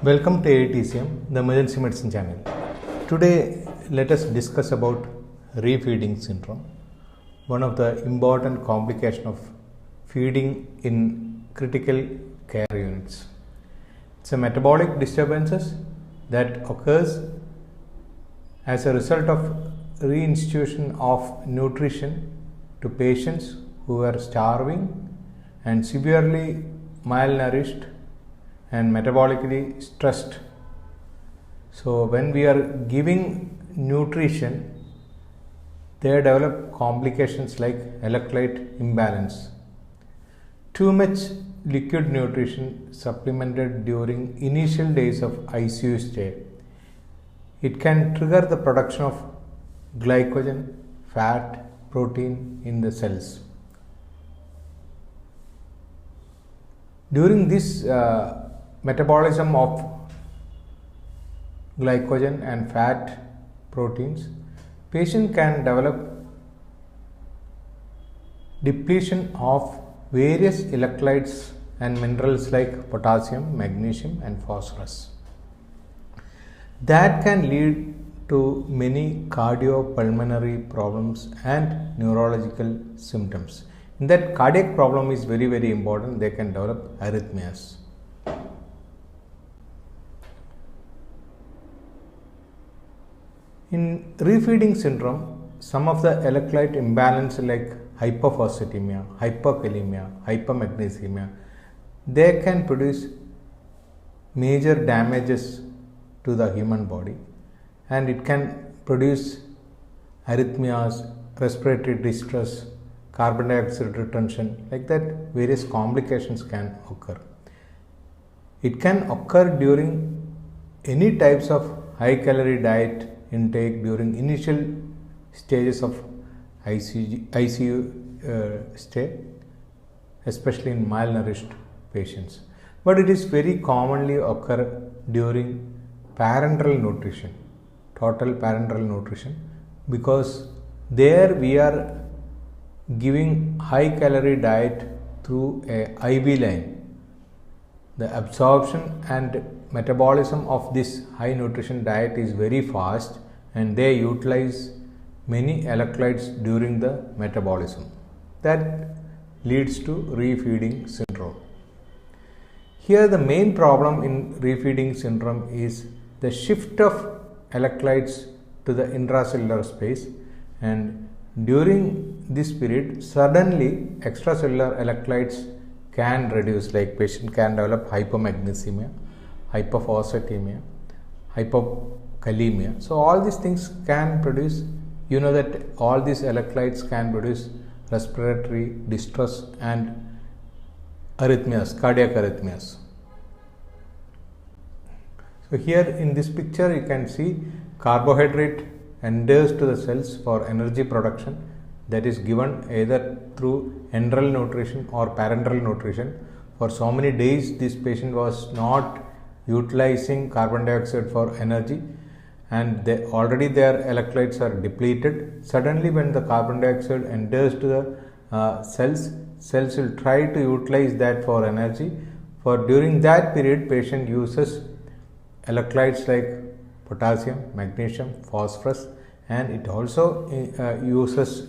Welcome to AETCM, the Emergency Medicine channel. Today, let us discuss about refeeding syndrome, one of the important complications of feeding in critical care units. It's a metabolic disturbances that occurs as a result of reinstitution of nutrition to patients who are starving and severely malnourished and metabolically stressed. So when we are giving nutrition, they develop complications like electrolyte imbalance. Too much liquid nutrition supplemented during initial days of ICU stay, it can trigger the production of glycogen, fat, protein in the cells. During this metabolism of glycogen and fat proteins, patient can develop depletion of various electrolytes and minerals like potassium, magnesium and phosphorus. That can lead to many cardiopulmonary problems and neurological symptoms. In that, cardiac problem is very important. They can develop arrhythmias. In refeeding syndrome, some of the electrolyte imbalance like hypophosphatemia, hyperkalemia, hypermagnesemia, they can produce major damages to the human body, and it can produce arrhythmias, respiratory distress, carbon dioxide retention, like that various complications can occur. It can occur during any types of high calorie diet intake during initial stages of ICU stay, especially in malnourished patients. But it is very commonly occur during parenteral nutrition, total parenteral nutrition, because there we are giving high calorie diet through a IV line. The absorption and metabolism of this high nutrition diet is very fast, and they utilize many electrolytes during the metabolism. That leads to refeeding syndrome. Here the main problem in refeeding syndrome is the shift of electrolytes to the intracellular space, and during this period suddenly extracellular electrolytes can reduce, like patient can develop hypomagnesemia, hypophosphatemia, hypokalemia. So all these things can produce, you know that all these electrolytes can produce respiratory distress and arrhythmias, cardiac arrhythmias. So here in this picture you can see carbohydrate enters to the cells for energy production, that is given either through enteral nutrition or parenteral nutrition. For so many days this patient was not utilizing carbon dioxide for energy, and already their electrolytes are depleted. Suddenly when the carbon dioxide enters to the cells will try to utilize that for energy. For during that period patient uses electrolytes like potassium, magnesium, phosphorus, and it also uses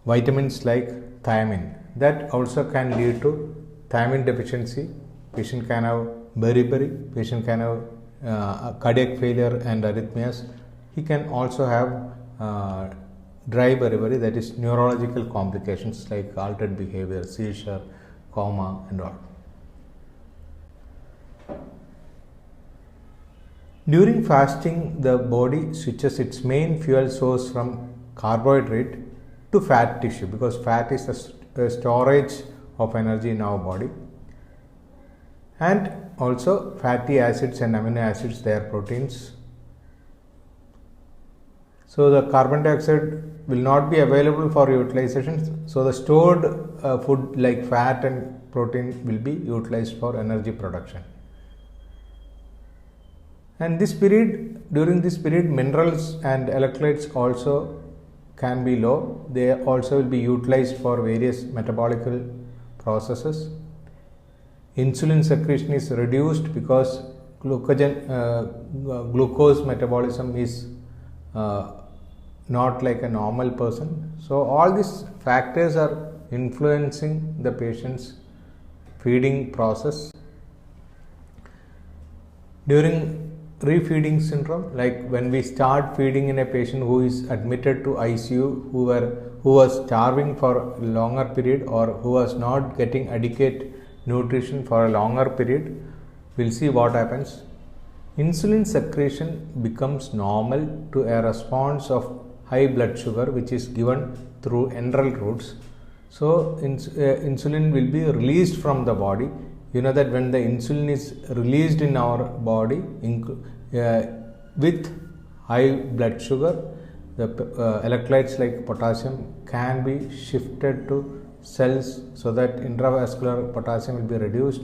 vitamins like thiamine. That also can lead to thiamine deficiency. Patient can have beriberi, patient can have cardiac failure and arrhythmias. He can also have dry beriberi, that is neurological complications like altered behavior, seizure, coma and all. During fasting, the body switches its main fuel source from carbohydrate to fat tissue, because fat is a storage of energy in our body, and also fatty acids and amino acids, they are proteins. So the carbon dioxide will not be available for utilization, so the stored food like fat and protein will be utilized for energy production. And during this period minerals and electrolytes also can be low. They also will be utilized for various metabolical processes. insulin secretion is reduced because glucose metabolism is not like a normal person. So all these factors are influencing the patient's feeding process. During refeeding syndrome, like when we start feeding in a patient who is admitted to ICU, who was starving for a longer period or who was not getting adequate nutrition for a longer period, we'll see what happens. Insulin secretion becomes normal to a response of high blood sugar, which is given through enteral routes. So insulin will be released from the body. You know that when the insulin is released in our body with high blood sugar, the electrolytes like potassium can be shifted to cells so that intravascular potassium will be reduced.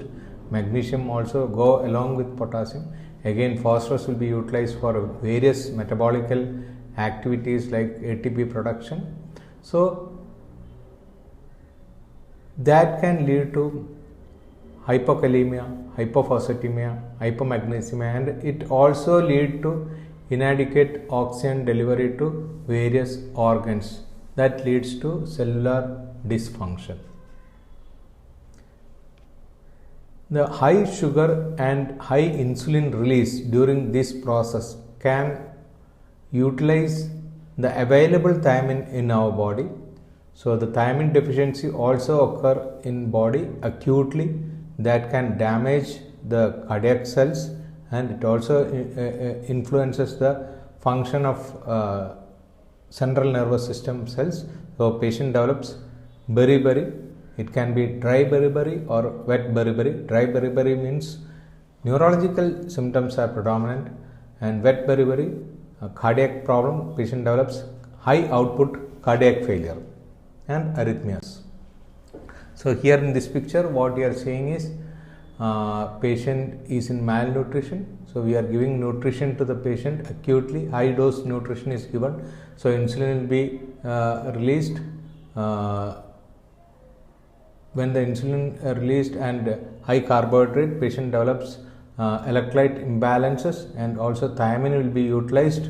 Magnesium also go along with potassium. Again, phosphorus will be utilized for various metabolical activities like ATP production. So that can lead to hypokalemia, hypophosphatemia, hypomagnesemia, and it also lead to inadequate oxygen delivery to various organs. That leads to cellular dysfunction. The high sugar and high insulin release during this process can utilize the available thiamine in our body. So the thiamine deficiency also occur in body acutely. That can damage the cardiac cells, and it also influences the function of central nervous system cells. So patient develops beriberi. It can be dry beriberi or wet beriberi. Dry beriberi means neurological symptoms are predominant, and wet beriberi, a cardiac problem. Patient develops high output cardiac failure and arrhythmias. So here in this picture, what we are seeing is patient is in malnutrition. So we are giving nutrition to the patient acutely. High dose nutrition is given. So insulin will be released. When the insulin released and high carbohydrate, patient develops electrolyte imbalances, and also thiamine will be utilized.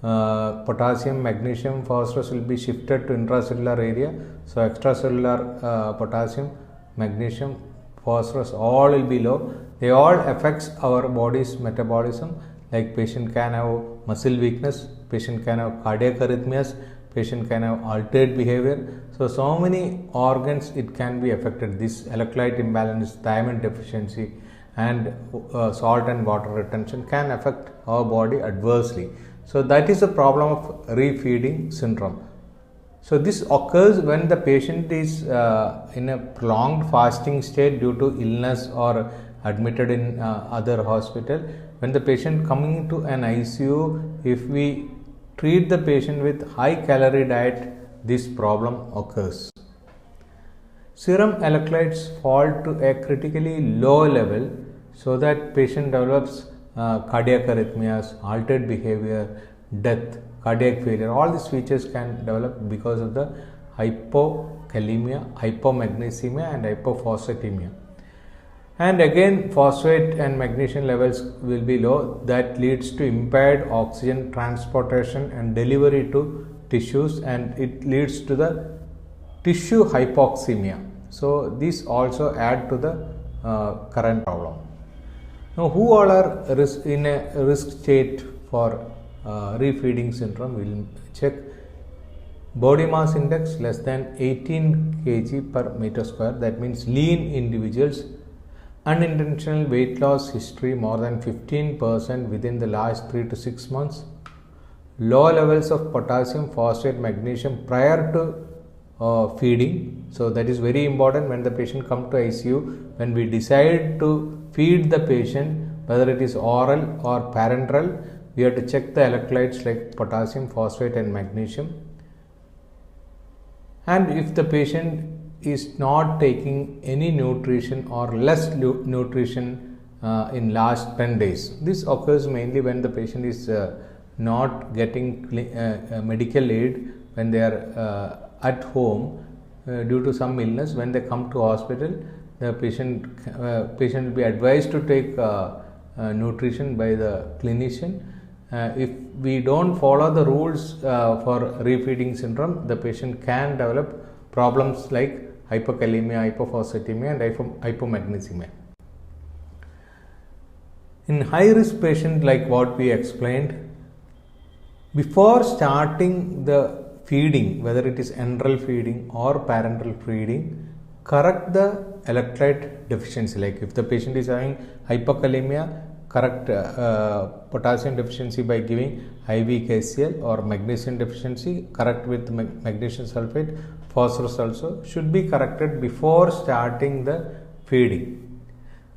Potassium, magnesium, phosphorus will be shifted to intracellular area. So extracellular potassium, magnesium, phosphorus all will be low. They all affects our body's metabolism. Like patient can have muscle weakness, patient can have cardiac arrhythmias, patient can have altered behavior. So many organs it can be affected. This electrolyte imbalance, thiamine deficiency, and salt and water retention can affect our body adversely. So that is the problem of refeeding syndrome. So this occurs when the patient is in a prolonged fasting state due to illness or admitted in other hospital. When the patient coming to an ICU, if we treat the patient with high calorie diet, this problem occurs. Serum electrolytes fall to a critically low level so that patient develops cardiac arrhythmias, altered behavior, death, cardiac failure. All these features can develop because of the hypokalemia, hypomagnesemia, and hypophosphatemia. And again, phosphate and magnesium levels will be low. That leads to impaired oxygen transportation and delivery to tissues, and it leads to the tissue hypoxemia. So these also add to the current problem. Now, who all are in a risk state for refeeding syndrome? We will check. Body mass index less than 18 kg per meter square, that means lean individuals. Unintentional weight loss history more than 15% within the last 3 to 6 months. Low levels of potassium, phosphate, magnesium prior to feeding. So that is very important when the patient come to ICU. When we decide to feed the patient, whether it is oral or parenteral, we have to check the electrolytes like potassium, phosphate, and magnesium. And if the patient is not taking any nutrition or less nutrition in last 10 days, this occurs mainly when the patient is not getting medical aid when they are at home due to some illness. When they come to hospital, the patient will be advised to take nutrition by the clinician. If we don't follow the rules for refeeding syndrome, the patient can develop problems like hypokalemia, hypophosphatemia and hypomagnesemia. In high risk patient, like what we explained, before starting the feeding, whether it is enteral feeding or parenteral feeding, correct the electrolyte deficiency. Like if the patient is having hypokalemia, correct potassium deficiency by giving IV KCl, or magnesium deficiency, correct with magnesium sulfate. Phosphorus also should be corrected before starting the feeding.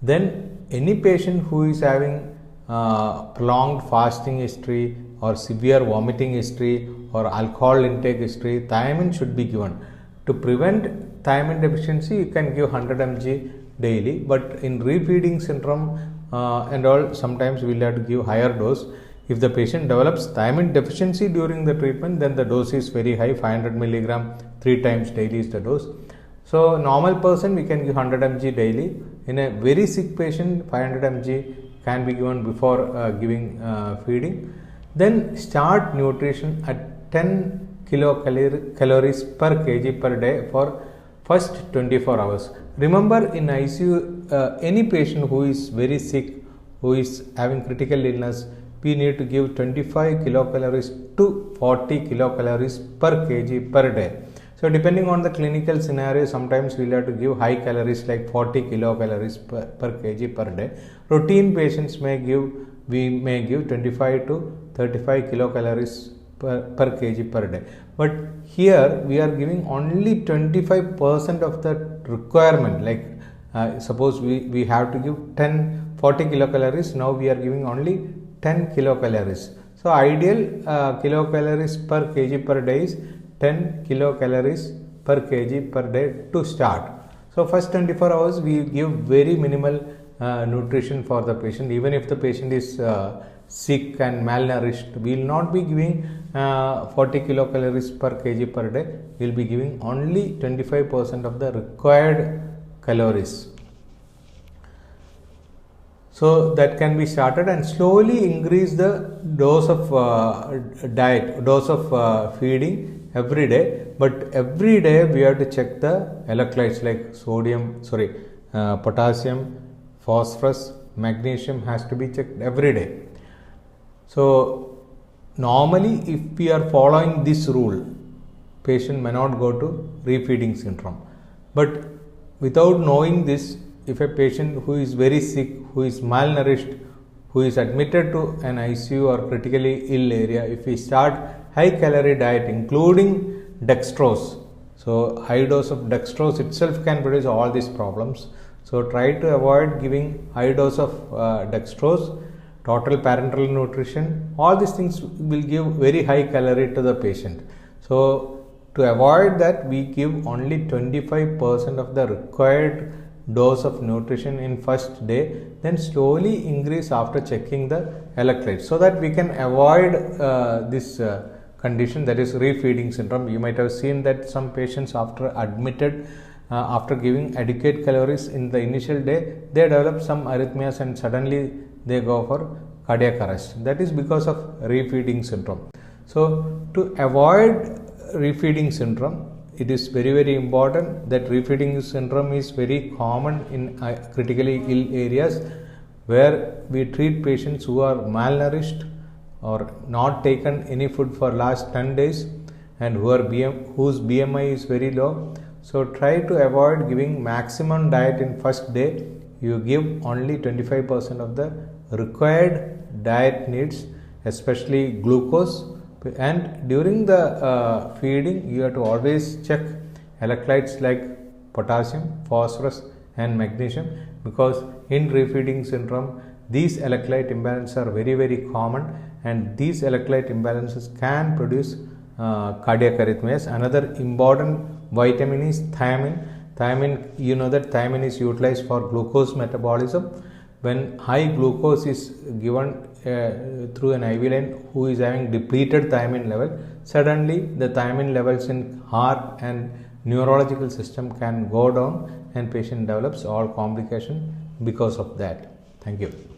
Then any patient who is having prolonged fasting history or severe vomiting history or alcohol intake history, thiamine should be given. To prevent thiamine deficiency, you can give 100 mg daily, but in refeeding syndrome and all, sometimes we will have to give higher dose. If the patient develops thiamine deficiency during the treatment, then the dose is very high, 500 milligram 3 times daily is the dose. So normal person we can give 100 mg daily. In a very sick patient, 500 mg can be given before giving feeding. Then start nutrition at 10 kilocalories per kg per day for first 24 hours. Remember, in ICU, any patient who is very sick, who is having critical illness, we need to give 25 kilocalories to 40 kilocalories per kg per day. So depending on the clinical scenario, sometimes we will have to give high calories like 40 kilocalories per kg per day. Routine patients we may give 25 to 35 kilocalories per kg per day. But here we are giving only 25% of the requirement. Like suppose we have to give 40 kilocalories, now we are giving only 10 kilocalories. So ideal kilocalories per kg per day is 10 kilocalories per kg per day to start. So first 24 hours we give very minimal nutrition for the patient. Even if the patient is sick and malnourished, we will not be giving 40 kilocalories per kg per day. We will be giving only 25% of the required calories. So that can be started, and slowly increase the dose of dose of feeding every day. But every day we have to check the electrolytes like potassium, phosphorus, magnesium has to be checked every day. So normally if we are following this rule, patient may not go to refeeding syndrome. But without knowing this, if a patient who is very sick, who is malnourished, who is admitted to an ICU or critically ill area, if we start high calorie diet including dextrose, so high dose of dextrose itself can produce all these problems. So try to avoid giving high dose of dextrose, total parenteral nutrition. All these things will give very high calorie to the patient. So to avoid that, we give only 25% of the required dose of nutrition in first day, then slowly increase after checking the electrolytes, so that we can avoid this condition, that is refeeding syndrome. You might have seen that some patients after admitted, after giving adequate calories in the initial day, they develop some arrhythmias and suddenly they go for cardiac arrest. That is because of refeeding syndrome. So to avoid refeeding syndrome, it is very important that refeeding syndrome is very common in critically ill areas where we treat patients who are malnourished or not taken any food for last 10 days and whose BMI is very low. So try to avoid giving maximum diet in first day. You give only 25% of the required diet needs, especially glucose. And during the feeding, you have to always check electrolytes like potassium, phosphorus and magnesium, because in refeeding syndrome these electrolyte imbalances are very common, and these electrolyte imbalances can produce cardiac arrhythmias. Another important vitamin is thiamine. Thiamine, you know that thiamine is utilized for glucose metabolism. When high glucose is given through an IV line who is having depleted thiamine level, suddenly the thiamine levels in heart and neurological system can go down and patient develops all complication because of that. Thank you.